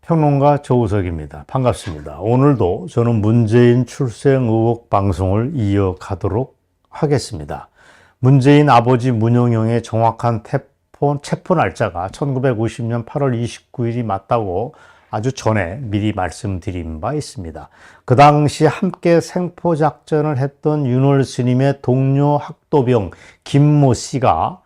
평론가 조우석입니다. 반갑습니다. 오늘도 저는 문재인 출생 의혹 방송을 이어가도록 하겠습니다. 문재인 아버지 문용영의 정확한 체포 날짜가 1950년 8월 29일이 맞다고 아주 전에 미리 말씀드린 바 있습니다. 그 당시 함께 생포작전을 했던 윤월 스님의 동료 학도병 김모 씨가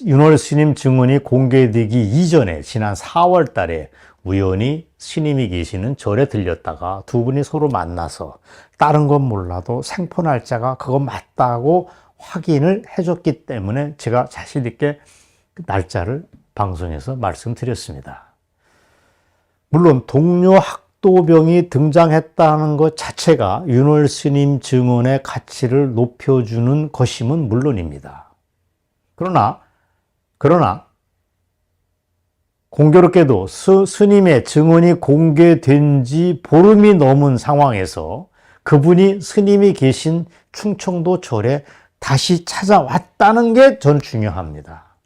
윤월 스님 증언이 공개되기 이전에 지난 4월 달에 우연히 스님이 계시는 절에 들렸다가 두 분이 서로 만나서 다른 건 몰라도 생포 날짜가 그거 맞다고 확인을 해줬기 때문에 제가 자신 있게 날짜를 방송에서 말씀드렸습니다. 물론 동료 학도병이 등장했다는 것 자체가 윤월 스님 증언의 가치를 높여주는 것임은 물론입니다. 그러나 공교롭게도 스님의 증언이 공개된 지 보름이 넘은 상황에서 그분이 스님이 계신 충청도 절에 다시 찾아왔다는 게 전 중요합니다.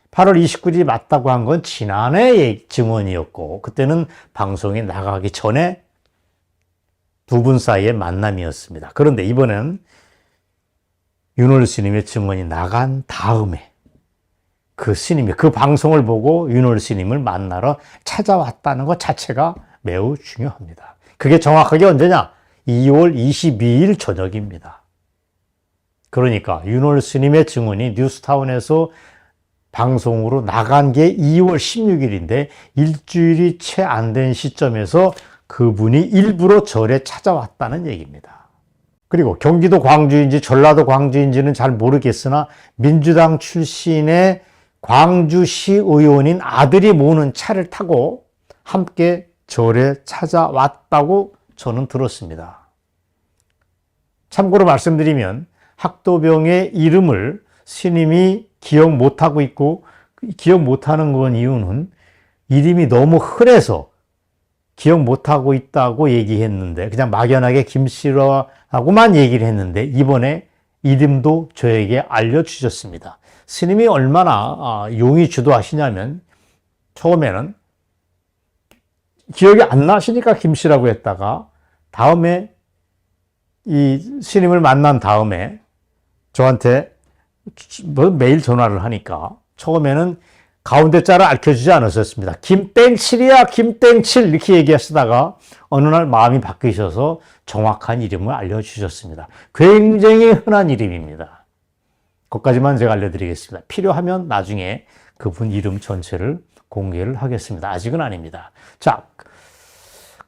8월 29일이 맞다고 한 건 지난해 증언이었고 그때는 방송에 나가기 전에 두 분 사이의 만남이었습니다. 그런데 이번에는 윤월 스님의 증언이 나간 다음에 그 스님이 그 방송을 보고 윤월 스님을 만나러 찾아왔다는 것 자체가 매우 중요합니다. 그게 정확하게 언제냐? 2월 22일 저녁입니다. 그러니까 윤월 스님의 증언이 뉴스타운에서 방송으로 나간 게 2월 16일인데 일주일이 채 안 된 시점에서 그분이 일부러 절에 찾아왔다는 얘기입니다. 그리고 경기도 광주인지 전라도 광주인지는 잘 모르겠으나 민주당 출신의 광주시 의원인 아들이 모는 차를 타고 함께 절에 찾아왔다고 저는 들었습니다. 참고로 말씀드리면 학도병의 이름을 스님이 기억 못하고 있고 기억 못하는 건 이유는 이름이 너무 흔해서 기억 못하고 있다고 얘기했는데 그냥 막연하게 김씨라고만 얘기를 했는데 이번에 이름도 저에게 알려주셨습니다. 스님이 얼마나 용의 주도하시냐면 처음에는 기억이 안 나시니까 김씨라고 했다가 다음에 이 스님을 만난 다음에 저한테 매일 전화를 하니까 처음에는 가운데 자를 알려주지 않으셨습니다. 김땡칠이야 김땡칠 이렇게 얘기하시다가 어느 날 마음이 바뀌셔서 정확한 이름을 알려주셨습니다. 굉장히 흔한 이름입니다. 그것까지만 제가 알려드리겠습니다. 필요하면 나중에 그분 이름 전체를 공개를 하겠습니다. 아직은 아닙니다. 자,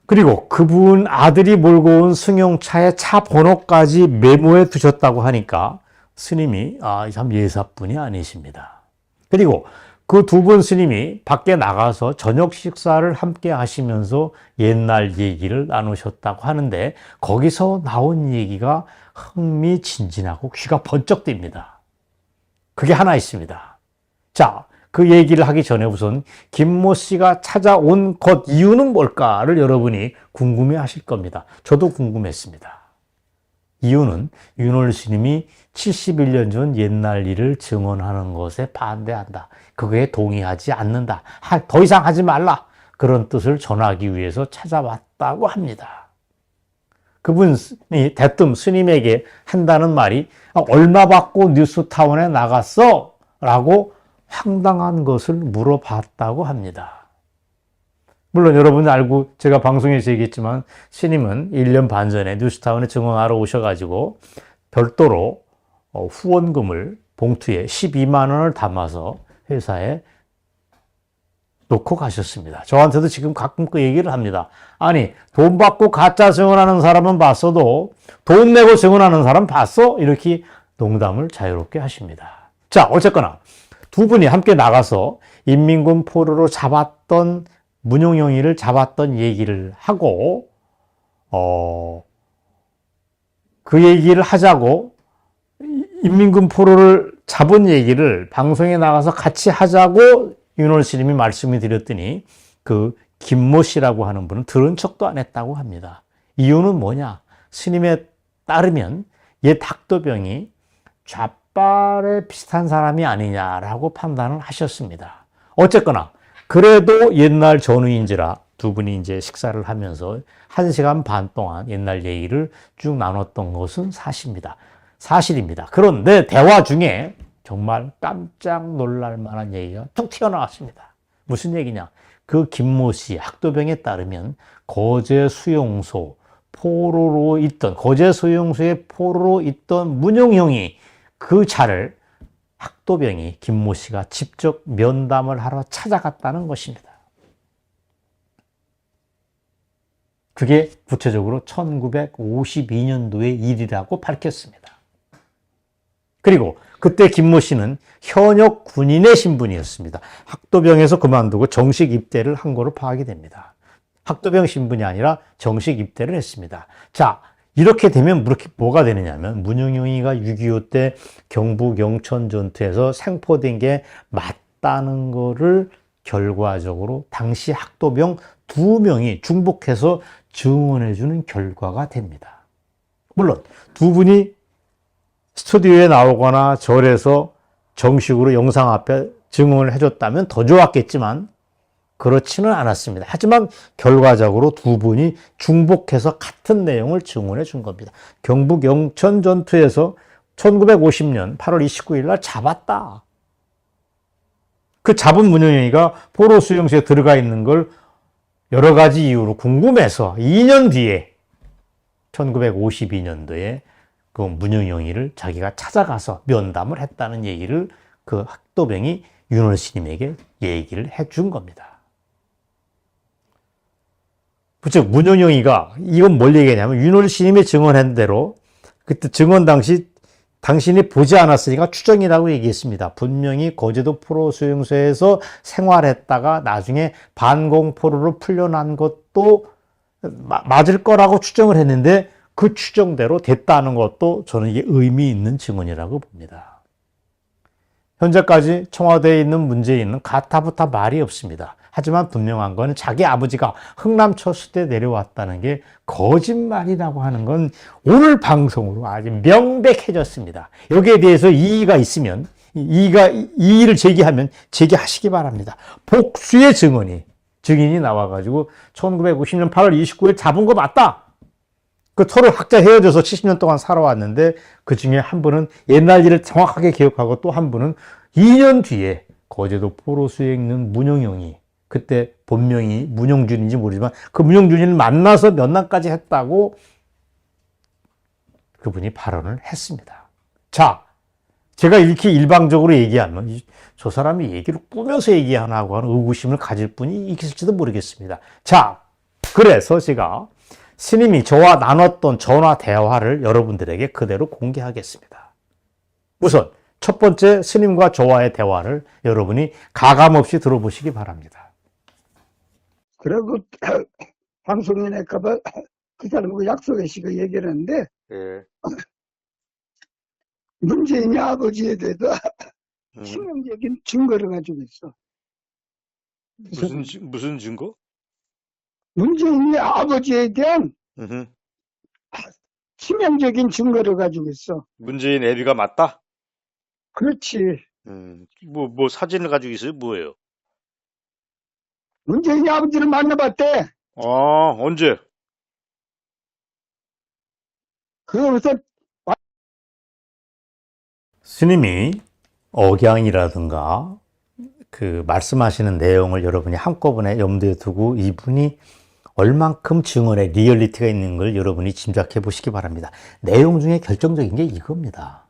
그리고 그분 아들이 몰고 온 승용차의 차 번호까지 메모해 두셨다고 하니까 스님이 참 예사뿐이 아니십니다. 그리고 그 두 분 스님이 밖에 나가서 저녁 식사를 함께 하시면서 옛날 얘기를 나누셨다고 하는데 거기서 나온 얘기가 흥미진진하고 귀가 번쩍 뜹니다. 그게 하나 있습니다. 자, 그 얘기를 하기 전에 우선 김모 씨가 찾아온 것 이유는 뭘까를 여러분이 궁금해 하실 겁니다. 저도 궁금했습니다. 이유는 윤월 스님이 71년 전 옛날 일을 증언하는 것에 반대한다. 그거에 동의하지 않는다. 더 이상 하지 말라. 그런 뜻을 전하기 위해서 찾아왔다고 합니다. 그분이 대뜸 스님에게 한다는 말이 얼마 받고 뉴스타운에 나갔어? 라고 황당한 것을 물어봤다고 합니다. 물론 여러분 알고 제가 방송에서 얘기했지만 스님은 1년 반 전에 뉴스타운에 증언하러 오셔가지고 별도로 후원금을 봉투에 12만 원을 담아서 회사에 놓고 가셨습니다. 저한테도 지금 가끔 그 얘기를 합니다. 아니 돈 받고 가짜 증언하는 사람은 봤어도 돈 내고 증언하는 사람 봤어? 이렇게 농담을 자유롭게 하십니다. 자, 어쨌거나 두 분이 함께 나가서 인민군 포로로 잡았던 문용영이를 잡았던 얘기를 하고 그 얘기를 하자고 인민군 포로를 잡은 얘기를 방송에 나가서 같이 하자고 윤월 스님이 말씀을 드렸더니 그 김모 씨라고 하는 분은 들은 척도 안 했다고 합니다. 이유는 뭐냐? 스님에 따르면 옛 학도병이 좌빨에 비슷한 사람이 아니냐라고 판단을 하셨습니다. 어쨌거나 그래도 옛날 전우인지라 두 분이 이제 식사를 하면서 1시간 반 동안 옛날 얘기를 쭉 나눴던 것은 사실입니다. 그런데 대화 중에 정말 깜짝 놀랄 만한 얘기가 툭 튀어나왔습니다. 무슨 얘기냐? 그 김모 씨 학도병에 따르면 거제 수용소에 포로로 있던 문용형이 그 차를 학도병이 김모 씨가 직접 면담을 하러 찾아갔다는 것입니다. 그게 구체적으로 1952년도의 일이라고 밝혔습니다. 그리고 그때 김모 씨는 현역 군인의 신분이었습니다. 학도병에서 그만두고 정식 입대를 한 거로 파악이 됩니다. 학도병 신분이 아니라 정식 입대를 했습니다. 자, 이렇게 되면 뭐가 되느냐면 문용용이가 6.25 때 경북 영천 전투에서 생포된 게 맞다는 거를 결과적으로 당시 학도병 2명이 중복해서 증언해주는 결과가 됩니다. 물론 두 분이 스튜디오에 나오거나 절에서 정식으로 영상 앞에 증언을 해줬다면 더 좋았겠지만 그렇지는 않았습니다. 하지만 결과적으로 두 분이 중복해서 같은 내용을 증언해 준 겁니다. 경북 영천 전투에서 1950년 8월 29일 날 잡았다. 그 잡은 문용영이가 포로 수용소에 들어가 있는 걸 여러 가지 이유로 궁금해서 2년 뒤에 1952년도에 그 문용영이를 자기가 찾아가서 면담을 했다는 얘기를 그 학도병이 윤월 스님에게 얘기를 해준 겁니다. 즉 문용영이가 이건 뭘 얘기하냐면 윤월 스님이 증언한 대로 그때 증언 당시 당신이 보지 않았으니까 추정이라고 얘기했습니다. 분명히 거제도 포로 수용소에서 생활했다가 나중에 반공포로로 풀려난 것도 맞을 거라고 추정을 했는데 그 추정대로 됐다는 것도 저는 이게 의미 있는 증언이라고 봅니다. 현재까지 청와대에 있는 문재인은 가타부타 말이 없습니다. 하지만 분명한 건 자기 아버지가 흥남초수 때 내려왔다는 게 거짓말이라고 하는 건 오늘 방송으로 아주 명백해졌습니다. 여기에 대해서 이의가 있으면 이의를 제기하면 제기하시기 바랍니다. 복수의 증인이 나와가지고 1950년 8월 29일 잡은 거 맞다. 그 서로 각자 헤어져서 70년 동안 살아왔는데 그 중에 한 분은 옛날 일을 정확하게 기억하고 또 한 분은 2년 뒤에 거제도 포로수에 있는 문용영이 그때 본명이 문용준인지 모르지만 그 문용준이를 만나서 면담까지 했다고 그분이 발언을 했습니다. 자, 제가 이렇게 일방적으로 얘기하면 저 사람이 얘기를 꾸며서 얘기하나고 하는 의구심을 가질 분이 있을지도 모르겠습니다. 자, 그래서 제가 스님이 저와 나눴던 전화 대화를 여러분들에게 그대로 공개하겠습니다. 우선 첫 번째 스님과 저와의 대화를 여러분이 가감없이 들어보시기 바랍니다. 그리고 방송에 낼까봐 그 사람하고 약속했으니까 얘기를 했는데 예. 문재인이 아버지에 대해서 치명적인 증거를 가지고 있어. 무슨 증거? 문재인이 아버지에 대한 음흠. 치명적인 증거를 가지고 있어. 문재인 애비가 맞다? 그렇지. 뭐 사진을 가지고 있어요? 뭐예요? 문재인이 아버지를 만나봤대. 언제? 그러면서 스님이 억양이라든가 그 말씀하시는 내용을 여러분이 한꺼번에 염두에 두고 이분이 얼만큼 증언에 리얼리티가 있는 걸 여러분이 짐작해 보시기 바랍니다. 내용 중에 결정적인 게 이겁니다.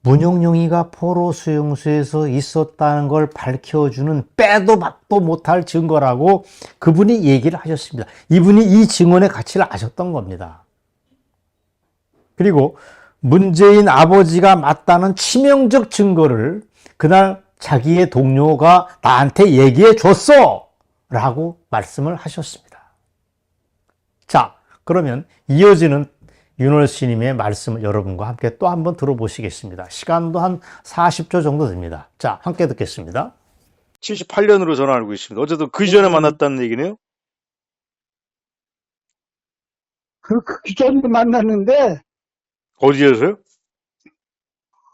문용용이가 포로 수용소에서 있었다는 걸 밝혀주는 빼도 박도 못할 증거라고 그분이 얘기를 하셨습니다. 이분이 이 증언의 가치를 아셨던 겁니다. 그리고 문재인 아버지가 맞다는 치명적 증거를 그날 자기의 동료가 나한테 얘기해 줬어! 라고 말씀을 하셨습니다. 자, 그러면 이어지는 윤월 스님의 말씀을 여러분과 함께 또 한번 들어보시겠습니다. 시간도 한 40초 정도 됩니다. 자, 함께 듣겠습니다. 78년으로 저는 알고 있습니다. 어제도 그 전에 만났다는 얘기네요? 그 전에 만났는데 어디에서요?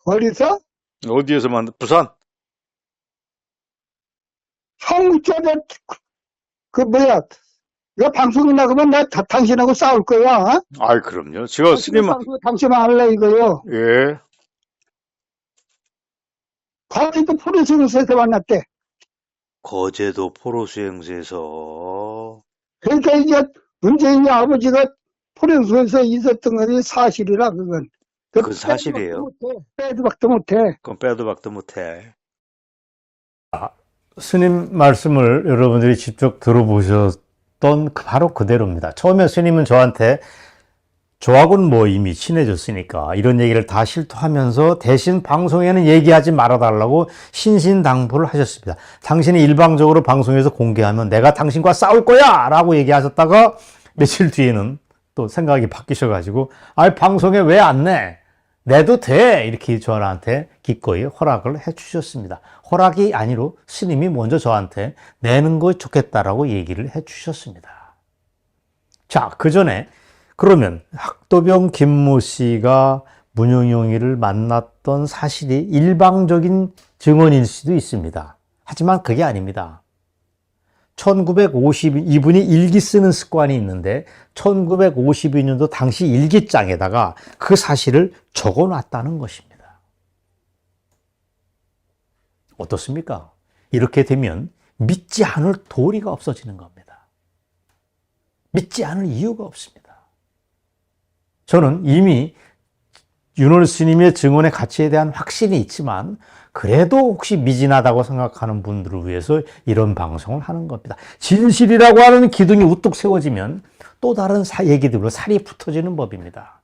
어디서? 어디에서 부산? 총무처에 뭐야, 이거 방송에 나가면 나 당신하고 싸울 거야. 어? 아이, 그럼요. 제가 스님, 당신만 할래 이거요. 예. 거기도 프로수영소에서 만났대. 거제도 포로 수행소에서. 그러니까 이제 문재인이 아버지가 프로수영소에 있었던 것이 사실이라 그건. 그건 사실이에요. 빼도 박도 못해. 그건 빼도 박도 못해. 스님 말씀을 여러분들이 직접 들어보셨던 바로 그대로입니다. 처음에 스님은 저한테 저하고는 뭐 이미 친해졌으니까 이런 얘기를 다 실토하면서 대신 방송에는 얘기하지 말아달라고 신신당부를 하셨습니다. 당신이 일방적으로 방송에서 공개하면 내가 당신과 싸울 거야! 라고 얘기하셨다가 며칠 뒤에는 또 생각이 바뀌셔가지고 방송에 왜 안 내? 내도 돼! 이렇게 저한테 기꺼이 허락을 해주셨습니다. 허락이 아니로 스님이 먼저 저한테 내는 거 좋겠다라고 얘기를 해주셨습니다. 자, 그 전에 그러면 학도병 김모 씨가 문용용이를 만났던 사실이 일방적인 증언일 수도 있습니다. 하지만 그게 아닙니다. 이분이 일기 쓰는 습관이 있는데 1952년도 당시 일기장에다가 그 사실을 적어놨다는 것입니다. 어떻습니까? 이렇게 되면 믿지 않을 도리가 없어지는 겁니다. 믿지 않을 이유가 없습니다. 저는 이미 윤월 스님의 증언의 가치에 대한 확신이 있지만 그래도 혹시 미진하다고 생각하는 분들을 위해서 이런 방송을 하는 겁니다. 진실이라고 하는 기둥이 우뚝 세워지면 또 다른 얘기들로 살이 붙어지는 법입니다.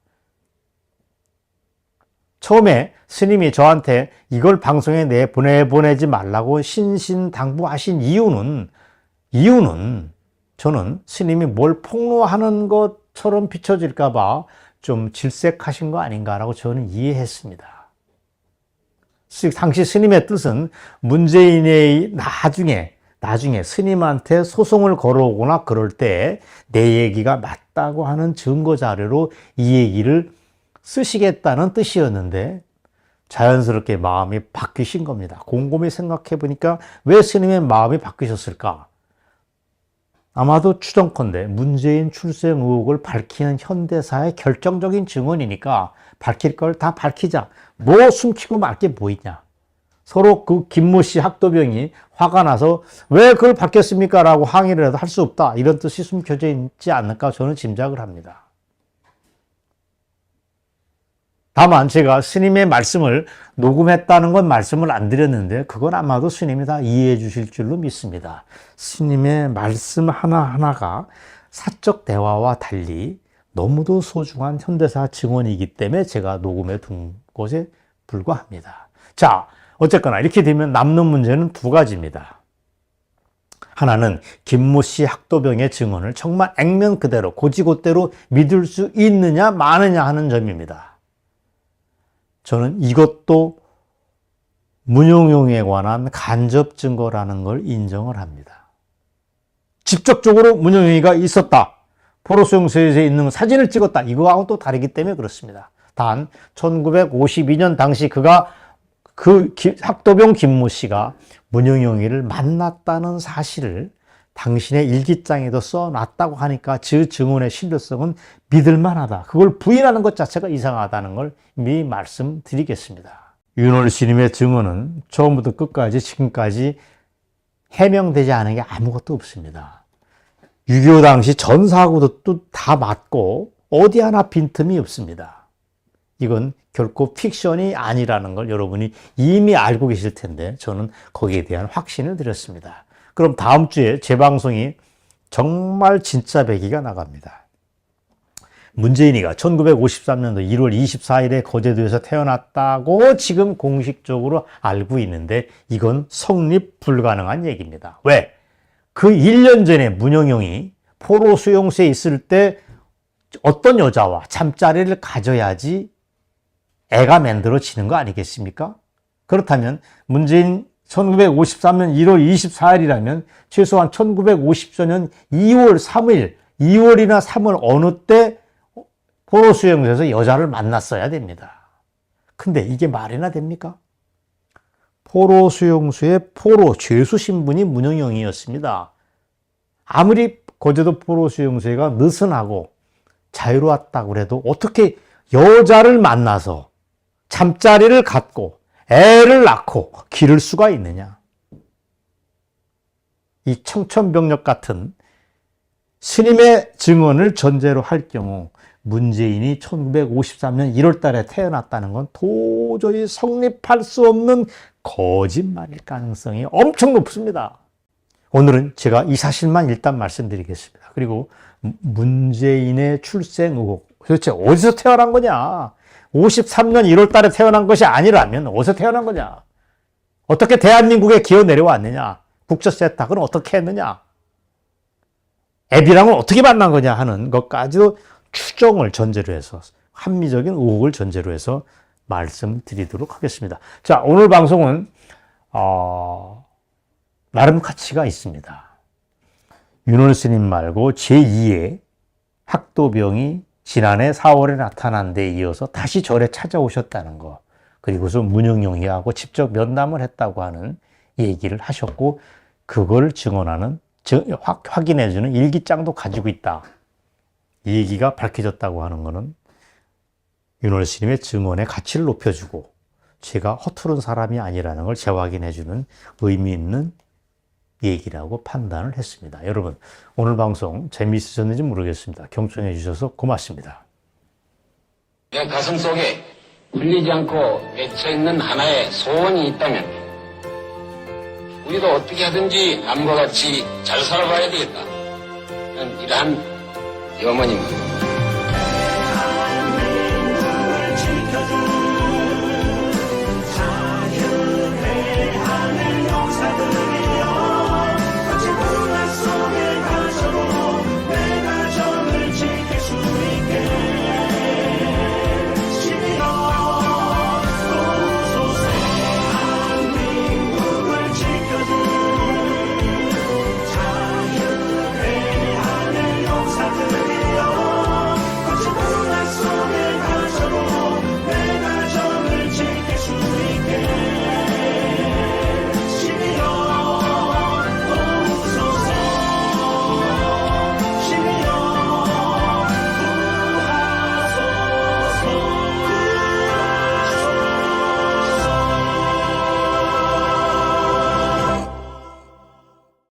처음에 스님이 저한테 이걸 방송에 내보내지 말라고 신신당부하신 이유는 저는 스님이 뭘 폭로하는 것처럼 비춰질까 봐 좀 질색하신 거 아닌가라고 저는 이해했습니다. 당시 스님의 뜻은 문재인이 나중에 스님한테 소송을 걸어오거나 그럴 때 내 얘기가 맞다고 하는 증거 자료로 이 얘기를 쓰시겠다는 뜻이었는데 자연스럽게 마음이 바뀌신 겁니다. 곰곰이 생각해 보니까 왜 스님의 마음이 바뀌셨을까? 아마도 추정컨대 문재인 출생 의혹을 밝히는 현대사의 결정적인 증언이니까 밝힐 걸 다 밝히자. 뭐 숨기고 말 게 뭐 있냐. 서로 그 김모 씨 학도병이 화가 나서 왜 그걸 밝혔습니까? 라고 항의를 해도 할 수 없다. 이런 뜻이 숨겨져 있지 않을까 저는 짐작을 합니다. 다만 제가 스님의 말씀을 녹음했다는 건 말씀을 안 드렸는데 그건 아마도 스님이 다 이해해 주실 줄로 믿습니다. 스님의 말씀 하나하나가 사적 대화와 달리 너무도 소중한 현대사 증언이기 때문에 제가 녹음해 둔 것에 불과합니다. 자, 어쨌거나 이렇게 되면 남는 문제는 두 가지입니다. 하나는 김모 씨 학도병의 증언을 정말 액면 그대로 고지고대로 믿을 수 있느냐 마느냐 하는 점입니다. 저는 이것도 문용용에 관한 간접 증거라는 걸 인정을 합니다. 직접적으로 문용용이가 있었다. 포로수용소에 있는 사진을 찍었다. 이거하고는 또 다르기 때문에 그렇습니다. 단 1952년 당시 그가 학도병 김모 씨가 문용용이를 만났다는 사실을 당신의 일기장에도 써놨다고 하니까 그 증언의 신뢰성은 믿을만하다. 그걸 부인하는 것 자체가 이상하다는 걸 미리 말씀드리겠습니다. 윤월 스님의 증언은 처음부터 끝까지 지금까지 해명되지 않은 게 아무것도 없습니다. 6.25 당시 전 사고도 다 맞고 어디 하나 빈틈이 없습니다. 이건 결코 픽션이 아니라는 걸 여러분이 이미 알고 계실 텐데 저는 거기에 대한 확신을 드렸습니다. 그럼 다음 주에 제 방송이 정말 진짜 배기가 나갑니다. 문재인이가 1953년도 1월 24일에 거제도에서 태어났다고 지금 공식적으로 알고 있는데 이건 성립 불가능한 얘기입니다. 왜? 그 1년 전에 문용용이 포로 수용소에 있을 때 어떤 여자와 잠자리를 가져야지 애가 만들어지는 거 아니겠습니까? 그렇다면 문재인 1953년 1월 24일이라면 최소한 1954년 2월 3일, 2월이나 3월 어느 때 포로수용소에서 여자를 만났어야 됩니다. 근데 이게 말이나 됩니까? 포로 수용소의 포로 죄수 신분이 문영영이었습니다. 아무리 거제도 포로 수용소가 느슨하고 자유로웠다고 해도 어떻게 여자를 만나서 잠자리를 갖고 애를 낳고 기를 수가 있느냐. 이 청천벽력 같은 스님의 증언을 전제로 할 경우 문재인이 1953년 1월 달에 태어났다는 건 도저히 성립할 수 없는 거짓말일 가능성이 엄청 높습니다. 오늘은 제가 이 사실만 일단 말씀드리겠습니다. 그리고 문재인의 출생 의혹, 도대체 어디서 태어난 거냐? 53년 1월 달에 태어난 것이 아니라면 어디서 태어난 거냐? 어떻게 대한민국에 기어 내려왔느냐? 국적 세탁은 어떻게 했느냐? 애비랑은 어떻게 만난 거냐 하는 것까지도 추정을 전제로 해서, 합리적인 의혹을 전제로 해서 말씀드리도록 하겠습니다. 자, 오늘 방송은 나름 가치가 있습니다. 윤월 스님 말고 제2의 학도병이 지난해 4월에 나타난 데 이어서 다시 절에 찾아오셨다는 거, 그리고서 문영영이하고 직접 면담을 했다고 하는 얘기를 하셨고, 그걸 증언하는, 확인해주는 일기장도 가지고 있다. 이 얘기가 밝혀졌다고 하는 것은 윤월 스님의 증언의 가치를 높여주고 제가 허투른 사람이 아니라는 걸 재확인해주는 의미 있는 얘기라고 판단을 했습니다. 여러분, 오늘 방송 재미있으셨는지 모르겠습니다. 경청해 주셔서 고맙습니다. 내 가슴 속에 풀리지 않고 맺혀있는 하나의 소원이 있다면 우리도 어떻게 하든지 남과 같이 잘 살아봐야 되겠다. 이러한 염원입니다.